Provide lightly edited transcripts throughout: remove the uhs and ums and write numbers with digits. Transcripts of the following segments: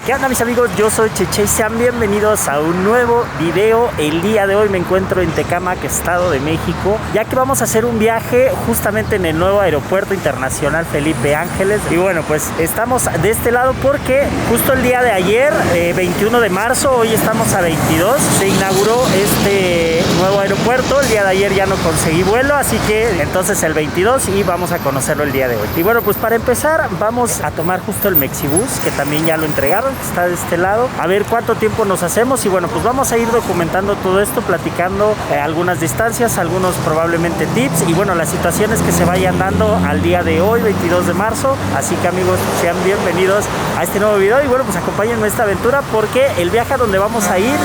¿Qué onda, mis amigos? Yo soy Cheche y sean bienvenidos a un nuevo video. El día de hoy me encuentro en Tecámac, Estado de México, ya que vamos a hacer un viaje justamente en el nuevo Aeropuerto Internacional Felipe Ángeles. Y bueno, pues estamos de este lado porque justo el día de ayer, 21 de marzo, hoy estamos a 22, se inauguró este nuevo aeropuerto. El día de ayer ya no conseguí vuelo, así que entonces el 22 y vamos a conocerlo el día de hoy. Y bueno, pues para empezar vamos a tomar justo el Mexibus, que también ya lo entregaron, está de este lado, a ver cuánto tiempo nos hacemos. Y bueno, pues vamos a ir documentando todo esto, platicando algunas distancias, algunos probablemente tips y bueno, las situaciones que se vayan dando al día de hoy, 22 de marzo. Así que, amigos, sean bienvenidos a este nuevo video y bueno, pues acompáñenme en esta aventura porque el viaje a donde vamos a ir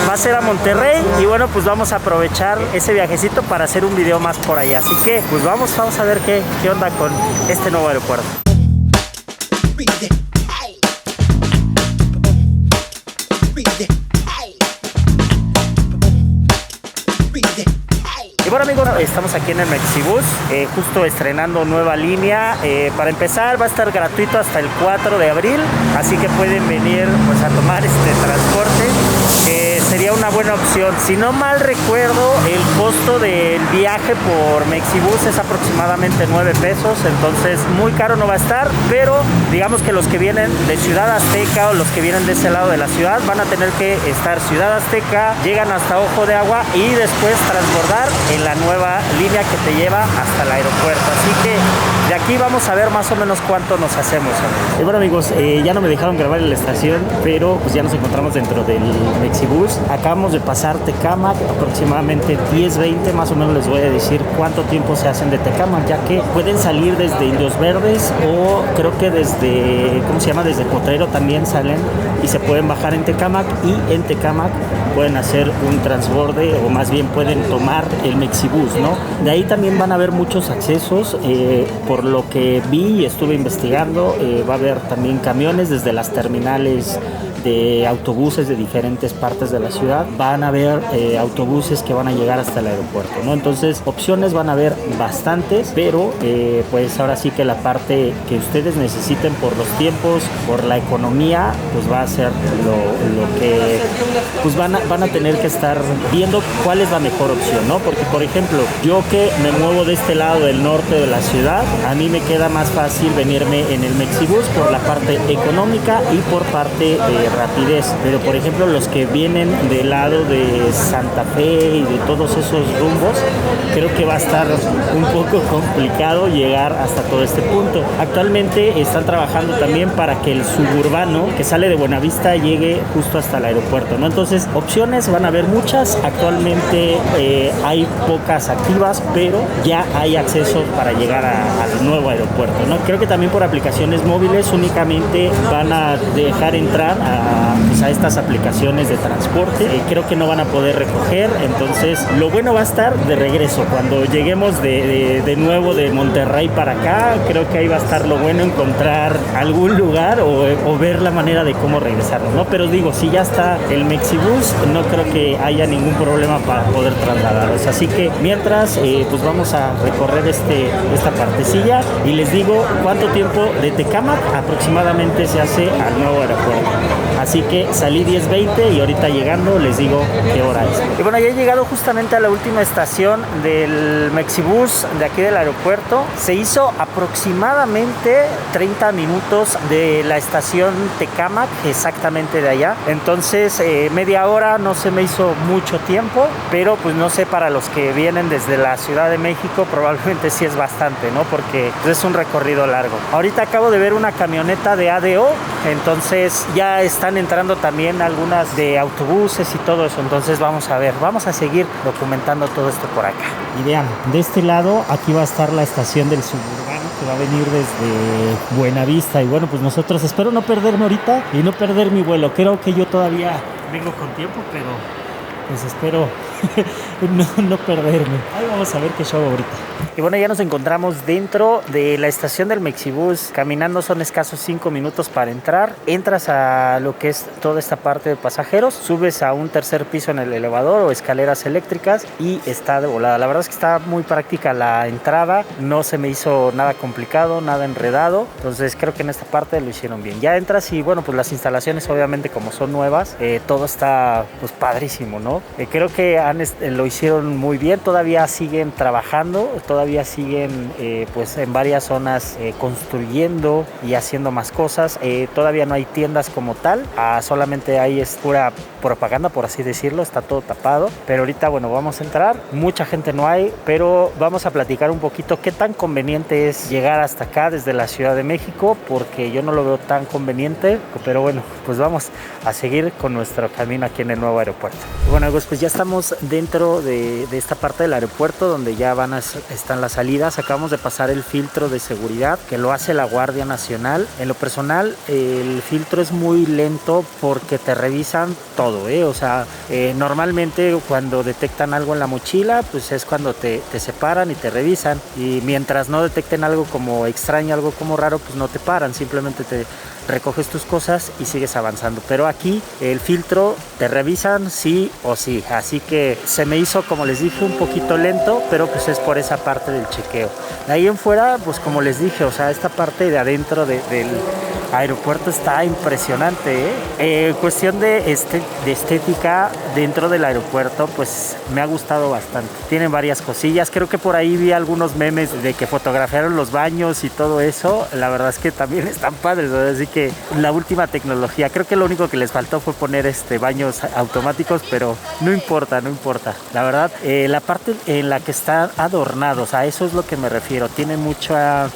va a ser a Monterrey y bueno, pues vamos a aprovechar ese viajecito para hacer un video más por allá. Así que pues vamos a ver qué onda con este nuevo aeropuerto. Y bueno, amigos, estamos aquí en el Mexibus, justo estrenando nueva línea. Para empezar va a estar gratuito hasta el 4 de abril, así que pueden venir pues a tomar este transporte. Sería una buena opción. Si no mal recuerdo, el costo del viaje por Mexibus es aproximadamente 9 pesos, entonces muy caro no va a estar, pero digamos que los que vienen de Ciudad Azteca o los que vienen de ese lado de la ciudad van a tener que estar Ciudad Azteca, llegan hasta Ojo de Agua y después transbordar en la nueva línea que te lleva hasta el aeropuerto. Así que de aquí vamos a ver más o menos cuánto nos hacemos. Y bueno, amigos, ya no me dejaron grabar en la estación, pero pues ya nos encontramos dentro del Mexibus. Acabamos de pasar Tecámac, aproximadamente 10-20, más o menos les voy a decir cuánto tiempo se hacen de Tecámac, ya que pueden salir desde Indios Verdes o creo que desde, ¿cómo se llama? Desde Potrero también salen y se pueden bajar en Tecámac y en Tecámac pueden hacer un transborde o más bien pueden tomar el Mexibus, ¿no? De ahí también van a haber muchos accesos, por lo que vi y estuve investigando, va a haber también camiones desde las terminales de autobuses de diferentes partes de la ciudad, van a haber autobuses que van a llegar hasta el aeropuerto, ¿no? Entonces opciones van a haber bastantes, pero pues ahora sí que la parte que ustedes necesiten por los tiempos, por la economía, pues va a ser lo que pues van a tener que estar viendo cuál es la mejor opción, ¿no? Porque por ejemplo, yo que me muevo de este lado del norte de la ciudad, a mí me queda más fácil venirme en el Mexibus por la parte económica y por parte de rapidez, pero por ejemplo los que vienen del lado de Santa Fe y de todos esos rumbos, creo que va a estar un poco complicado llegar hasta todo este punto. Actualmente están trabajando también para que el suburbano que sale de Buenavista llegue justo hasta el aeropuerto, ¿no? Entonces opciones van a haber muchas. Actualmente hay pocas activas, pero ya hay acceso para llegar al nuevo aeropuerto, ¿no? Creo que también por aplicaciones móviles únicamente van a dejar entrar a estas aplicaciones de transporte. Creo que no van a poder recoger, entonces lo bueno va a estar de regreso cuando lleguemos de nuevo de Monterrey para acá. Creo que ahí va a estar lo bueno, encontrar algún lugar o ver la manera de cómo regresarnos, ¿no? Pero digo, si ya está el Mexibus, no creo que haya ningún problema para poder trasladarlos. Así que mientras pues vamos a recorrer esta partecilla y les digo cuánto tiempo de Tecámac aproximadamente se hace al nuevo aeropuerto. Así que salí 10:20 y ahorita llegando les digo qué hora es. Y bueno, ya he llegado justamente a la última estación del Mexibus de aquí del aeropuerto. Se hizo aproximadamente 30 minutos de la estación Tecámac, exactamente de allá. Entonces media hora no se me hizo mucho tiempo, pero pues no sé, para los que vienen desde la Ciudad de México probablemente sí es bastante, ¿no? Porque es un recorrido largo. Ahorita acabo de ver una camioneta de ADO, entonces ya están entrando también algunas de autobuses y todo eso. Entonces vamos a ver, vamos a seguir documentando todo esto por acá. Y vean, de este lado aquí va a estar la estación del suburbano que va a venir desde Buenavista. Y bueno, pues nosotros espero no perderme ahorita y no perder mi vuelo. Creo que yo todavía vengo con tiempo, pero pues espero no perderme. Ahí vamos a ver qué show ahorita. Y bueno, ya nos encontramos dentro de la estación del Mexibus. Caminando son escasos 5 minutos para entrar. Entras a lo que es toda esta parte de pasajeros, subes a un tercer piso en el elevador o escaleras eléctricas y está de volada. La verdad es que está muy práctica la entrada, no se me hizo nada complicado, nada enredado, entonces creo que en esta parte lo hicieron bien. Ya entras y bueno, pues las instalaciones obviamente como son nuevas, todo está pues padrísimo, ¿no? Creo que lo hicieron muy bien, todavía siguen trabajando, todavía siguen pues en varias zonas construyendo y haciendo más cosas. Todavía no hay tiendas como tal, solamente hay es pura propaganda, por así decirlo, está todo tapado, pero ahorita bueno, vamos a entrar, mucha gente no hay, pero vamos a platicar un poquito qué tan conveniente es llegar hasta acá desde la Ciudad de México, porque yo no lo veo tan conveniente, pero bueno, pues vamos a seguir con nuestro camino aquí en el nuevo aeropuerto. Bueno, pues ya estamos dentro de esta parte del aeropuerto donde ya están las salidas. Acabamos de pasar el filtro de seguridad que lo hace la Guardia Nacional. En lo personal, el filtro es muy lento porque te revisan todo, o sea, normalmente cuando detectan algo en la mochila, pues es cuando te separan y te revisan, y mientras no detecten algo como extraño, algo como raro, pues no te paran, simplemente te recoges tus cosas y sigues avanzando. Pero aquí el filtro te revisan sí o sí, así que se me hizo, como les dije, un poquito lento, pero pues es por esa parte del chequeo. De ahí en fuera, pues como les dije, o sea, esta parte de adentro del aeropuerto está impresionante, cuestión de estética dentro del aeropuerto, pues me ha gustado bastante. Tienen varias cosillas, creo que por ahí vi algunos memes de que fotografiaron los baños y todo eso. La verdad es que también están padres, ¿no? Así que la última tecnología, creo que lo único que les faltó fue poner baños automáticos, pero no importa. La verdad, la parte en la que están adornados, a eso es lo que me refiero. Tiene mucha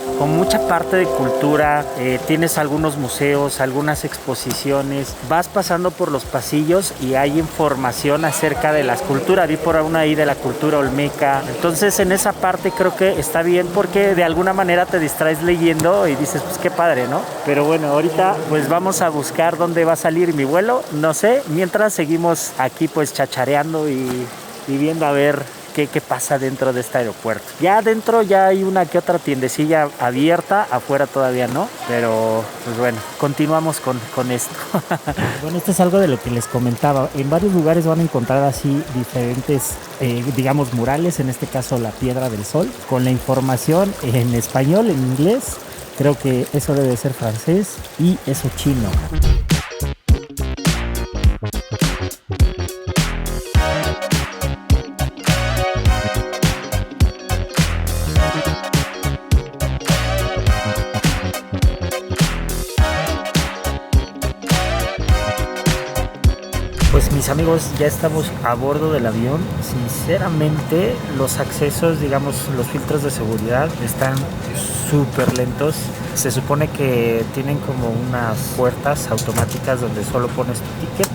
parte de cultura, tienes algunos museos, algunas exposiciones, vas pasando por los pasillos y hay información acerca de la cultura. Vi por una ahí de la cultura olmeca, entonces en esa parte creo que está bien porque de alguna manera te distraes leyendo y dices, pues qué padre, ¿no? Pero bueno, ahorita pues vamos a buscar dónde va a salir mi vuelo, no sé, mientras seguimos aquí pues chachareando y viendo a ver qué pasa dentro de este aeropuerto. Ya adentro ya hay una que otra tiendecilla abierta, afuera todavía no, pero pues bueno, continuamos con esto. Bueno, esto es algo de lo que les comentaba. En varios lugares van a encontrar así diferentes, digamos, murales, en este caso la Piedra del Sol, con la información en español, en inglés, creo que eso debe ser francés y eso chino. Pues mis amigos, ya estamos a bordo del avión. Sinceramente, los accesos, digamos, los filtros de seguridad están súper lentos. Se supone que tienen como unas puertas automáticas donde solo pones tu ticket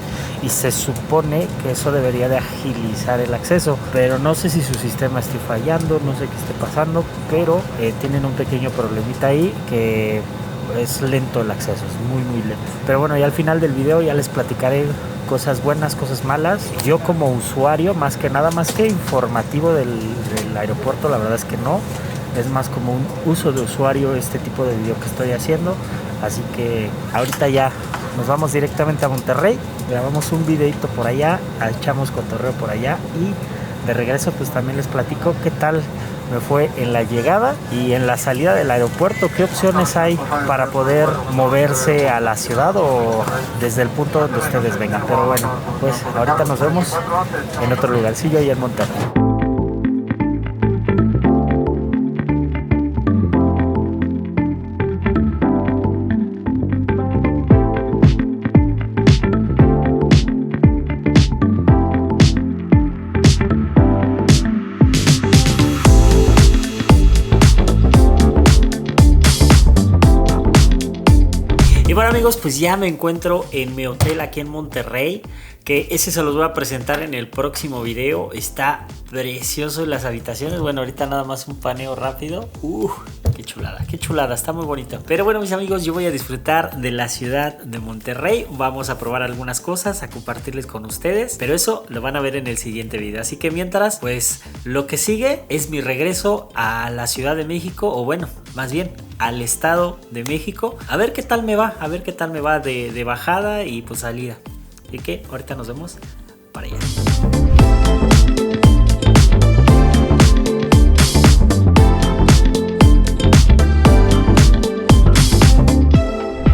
y se supone que eso debería de agilizar el acceso, pero no sé si su sistema esté fallando, no sé qué esté pasando, pero tienen un pequeño problemita ahí que es lento el acceso, es muy lento. Pero bueno, ya al final del video ya les platicaré cosas buenas, cosas malas. Yo como usuario, más que informativo del aeropuerto, la verdad es que no. Es más como un uso de usuario este tipo de video que estoy haciendo. Así que ahorita ya nos vamos directamente a Monterrey, grabamos un videito por allá, echamos cotorreo por allá y de regreso pues también les platico qué tal me fue en la llegada y en la salida del aeropuerto, qué opciones hay para poder moverse a la ciudad o desde el punto donde ustedes vengan. Pero bueno, pues ahorita nos vemos en otro lugarcillo ahí en Monterrey. amigos, pues ya me encuentro en mi hotel aquí en Monterrey, que ese se los voy a presentar en el próximo video. Está precioso en las habitaciones. Bueno, ahorita nada más un paneo rápido. Qué chulada, está muy bonito. Pero bueno, mis amigos, yo voy a disfrutar de la ciudad de Monterrey. Vamos a probar algunas cosas, a compartirles con ustedes, pero eso lo van a ver en el siguiente video. Así que mientras, pues lo que sigue es mi regreso a la Ciudad de México, o bueno, más bien al Estado de México. A ver qué tal me va, de bajada y pues salida. Así que ahorita nos vemos para allá.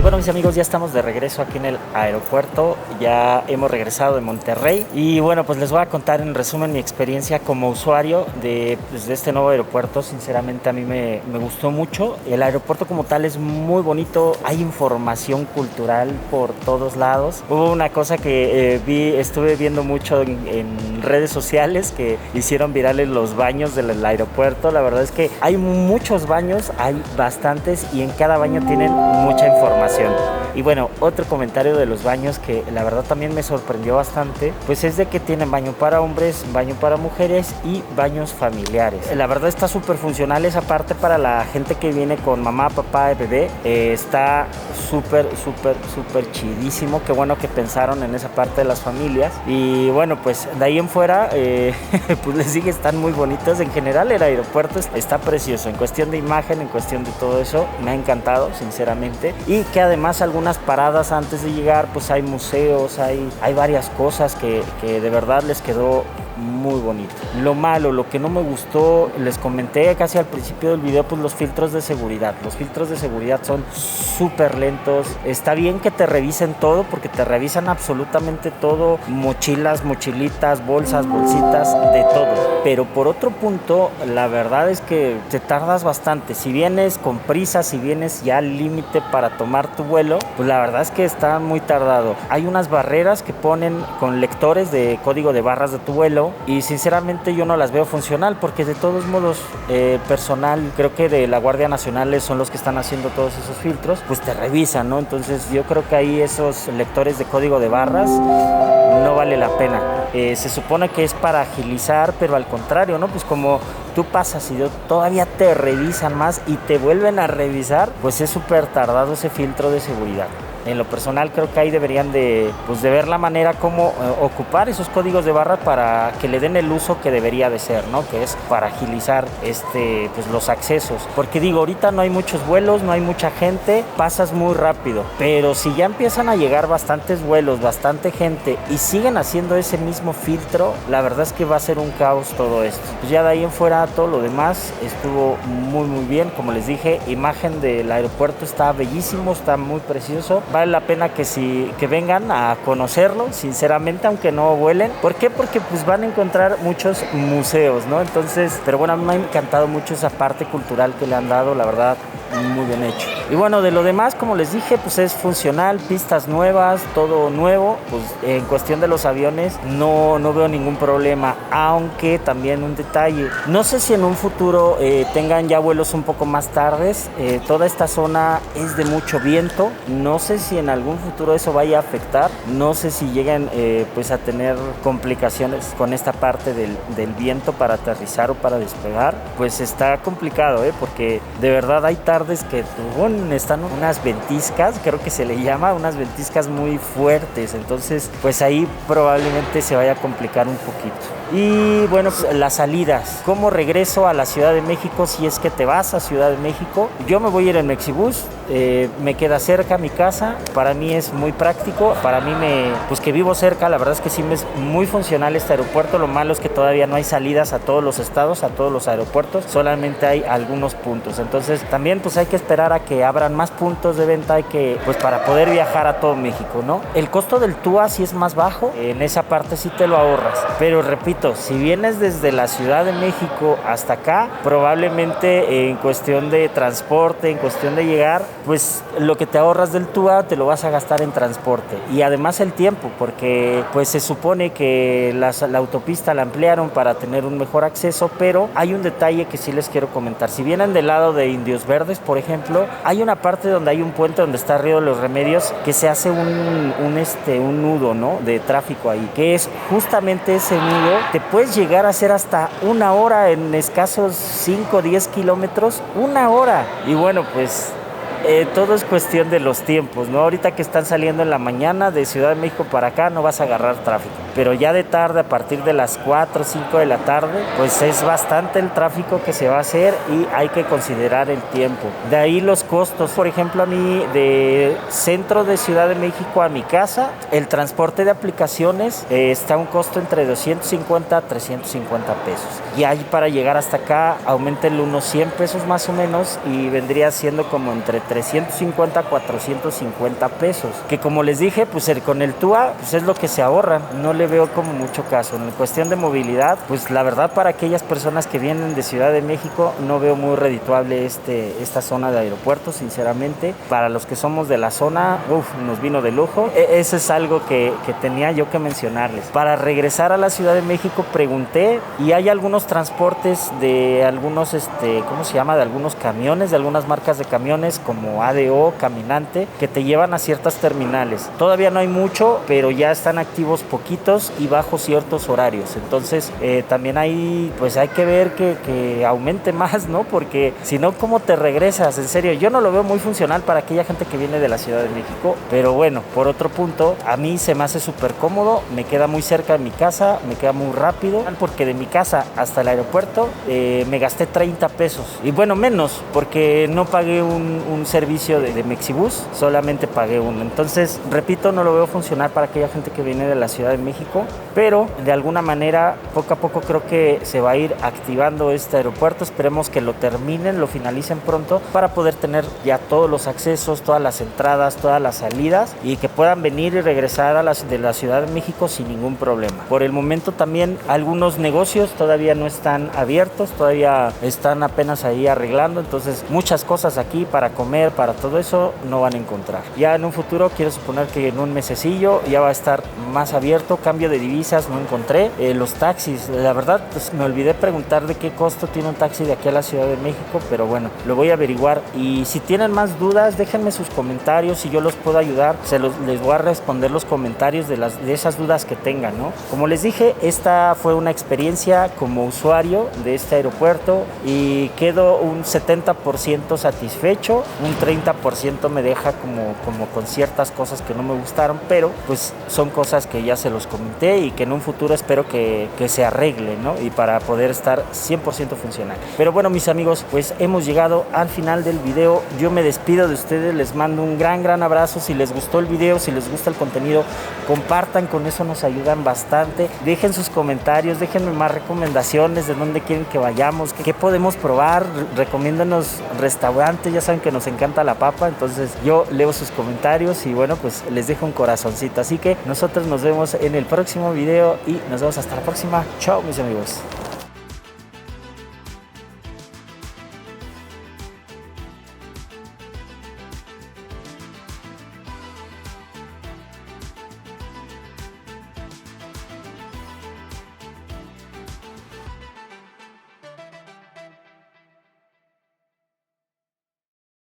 Bueno, mis amigos, ya estamos de regreso aquí en el aeropuerto. Ya hemos regresado de Monterrey y bueno, pues les voy a contar en resumen mi experiencia como usuario de este nuevo aeropuerto. Sinceramente a mí me gustó mucho. El aeropuerto como tal es muy bonito, hay información cultural por todos lados. Hubo una cosa que estuve viendo mucho en redes sociales, que hicieron virales los baños del aeropuerto. La verdad es que hay muchos baños, hay bastantes, y en cada baño tienen mucha información. Y bueno, otro comentario de los baños que la verdad también me sorprendió bastante, pues es de que tienen baño para hombres, baño para mujeres y baños familiares. La verdad está súper funcional esa parte para la gente que viene con mamá, papá y bebé. Está súper chidísimo. Qué bueno que pensaron en esa parte de las familias. Y bueno, pues de ahí en fuera, pues les dije, están muy bonitos. En general el aeropuerto está precioso. En cuestión de imagen, en cuestión de todo eso, me ha encantado, sinceramente. Y que además algunas paradas antes de llegar, pues hay museos, hay varias cosas que de verdad les quedó muy bonito. Lo malo, lo que no me gustó, les comenté casi al principio del video, pues los filtros de seguridad. Los filtros de seguridad son súper lentos. Está bien que te revisen todo, porque te revisan absolutamente todo: mochilas, mochilitas, bolsas, bolsitas, de todo. Pero por otro punto, la verdad es que te tardas bastante. Si vienes con prisa, si vienes ya al límite para tomar tu vuelo, pues la verdad es que está muy tardado. Hay unas barreras que ponen con lectores de código de barras de tu vuelo, y sinceramente yo no las veo funcional, porque de todos modos personal, creo que de la Guardia Nacional son los que están haciendo todos esos filtros, pues te revisan, ¿no? Entonces yo creo que ahí esos lectores de código de barras no vale la pena. Se supone que es para agilizar, pero al contrario, ¿no? Pues como tú pasas y todavía te revisan más y te vuelven a revisar, pues es súper tardado ese filtro de seguridad. En lo personal creo que ahí deberían de ver la manera como ocupar esos códigos de barra para que le den el uso que debería de ser, ¿no? Que es para agilizar pues los accesos. Porque digo, ahorita no hay muchos vuelos, no hay mucha gente, pasas muy rápido. Pero si ya empiezan a llegar bastantes vuelos, bastante gente, y siguen haciendo ese mismo filtro, la verdad es que va a ser un caos todo esto. Pues ya de ahí en fuera, todo lo demás estuvo muy bien. Como les dije, imagen del aeropuerto está bellísimo, está muy precioso. Vale la pena que vengan a conocerlo, sinceramente, aunque no vuelen. ¿Por qué? Porque pues van a encontrar muchos museos, ¿no? Entonces, pero bueno, a mí me ha encantado mucho esa parte cultural que le han dado, la verdad, muy bien hecho. Y bueno, de lo demás, como les dije, pues es funcional, pistas nuevas, todo nuevo. Pues en cuestión de los aviones no veo ningún problema, aunque también un detalle, no sé si en un futuro tengan ya vuelos un poco más tardes. Toda esta zona es de mucho viento, no sé si en algún futuro eso vaya a afectar, no sé si lleguen pues a tener complicaciones con esta parte del viento para aterrizar o para despegar. Pues está complicado, porque de verdad hay tardes que están unas ventiscas, creo que se le llama, unas ventiscas muy fuertes. Entonces pues ahí probablemente se vaya a complicar un poquito. Y bueno, pues, las salidas, ¿cómo regreso a la Ciudad de México? Si es que te vas a Ciudad de México, yo me voy a ir en Mexibus. Me queda cerca mi casa, para mí es muy práctico, para mí pues que vivo cerca, la verdad es que sí me es muy funcional este aeropuerto. Lo malo es que todavía no hay salidas a todos los estados, a todos los aeropuertos, solamente hay algunos puntos. Entonces también pues hay que esperar a que abran más puntos de venta, pues para poder viajar a todo México, ¿no? El costo del TUA sí es más bajo, en esa parte sí te lo ahorras, pero repito, si vienes desde la Ciudad de México hasta acá, probablemente en cuestión de transporte, en cuestión de llegar, pues lo que te ahorras del TUA te lo vas a gastar en transporte y además el tiempo, porque pues se supone que la autopista la ampliaron para tener un mejor acceso, pero hay un detalle que sí les quiero comentar. Si vienen del lado de Indios Verdes, por ejemplo, hay una parte donde hay un puente donde está Río de los Remedios que se hace un nudo, ¿no?, de tráfico ahí, que es justamente ese nudo. Te puedes llegar a hacer hasta una hora en escasos 5 o 10 kilómetros, una hora. Y bueno, pues todo es cuestión de los tiempos, ¿no? Ahorita que están saliendo en la mañana de Ciudad de México para acá no vas a agarrar tráfico, pero ya de tarde, a partir de las 4 o 5 de la tarde, pues es bastante el tráfico que se va a hacer y hay que considerar el tiempo. De ahí los costos. Por ejemplo, a mí de centro de Ciudad de México a mi casa, el transporte de aplicaciones está a un costo entre 250 a 350 pesos. Y ahí para llegar hasta acá, aumentenle unos 100 pesos más o menos y vendría siendo como entre 350 a 450 pesos. Que como les dije, pues con el TUA pues es lo que se ahorran. No le veo como mucho caso. En cuestión de movilidad, pues la verdad para aquellas personas que vienen de Ciudad de México no veo muy redituable esta zona de aeropuertos, sinceramente. Para los que somos de la zona, nos vino de lujo. Eso es algo que tenía yo que mencionarles. Para regresar a la Ciudad de México pregunté y hay algunos transportes de algunos, ¿cómo se llama? De algunos camiones, de algunas marcas de camiones como ADO, Caminante, que te llevan a ciertas terminales. Todavía no hay mucho, pero ya están activos poquitos y bajo ciertos horarios. Entonces, también pues hay que ver que aumente más, ¿no? Porque si no, ¿cómo te regresas? En serio, yo no lo veo muy funcional para aquella gente que viene de la Ciudad de México, pero bueno, por otro punto, a mí se me hace súper cómodo, me queda muy cerca de mi casa, me queda muy rápido, porque de mi casa hasta el aeropuerto me gasté 30 pesos. Y bueno, menos, porque no pagué un servicio de Mexibus, solamente pagué uno. Entonces, repito, no lo veo funcionar para aquella gente que viene de la Ciudad de México, pero de alguna manera, poco a poco creo que se va a ir activando este aeropuerto. Esperemos que lo terminen, lo finalicen pronto para poder tener ya todos los accesos, todas las entradas, todas las salidas y que puedan venir y regresar de la Ciudad de México sin ningún problema. Por el momento también algunos negocios todavía no están abiertos, todavía están apenas ahí arreglando, entonces muchas cosas aquí para comer, para todo eso no van a encontrar. Ya en un futuro quiero suponer que en un mesecillo ya va a estar más abierto. Cambio de divisas no encontré. Los taxis, la verdad pues me olvidé preguntar de qué costo tiene un taxi de aquí a la Ciudad de México, pero bueno, lo voy a averiguar y si tienen más dudas déjenme sus comentarios, si yo los puedo ayudar les voy a responder los comentarios de esas dudas que tengan, ¿no? Como les dije, esta fue una experiencia como usuario de este aeropuerto y quedo un 70% satisfecho, un 30% me deja como con ciertas cosas que no me gustaron, pero pues son cosas que ya se los comenté y que en un futuro espero que se arregle, ¿no? Y para poder estar 100% funcional. Pero bueno, mis amigos, pues hemos llegado al final del video. Yo me despido de ustedes, les mando un gran abrazo. Si les gustó el video, si les gusta el contenido, compartan, con eso nos ayudan bastante. Dejen sus comentarios, déjenme más recomendaciones de dónde quieren que vayamos, qué podemos probar, recomiéndanos restaurantes, ya saben que nos encanta la papa, entonces yo leo sus comentarios y bueno, pues les dejo un corazoncito. Así que nosotros nos vemos en el próximo video y nos vemos hasta la próxima. Chao, mis amigos.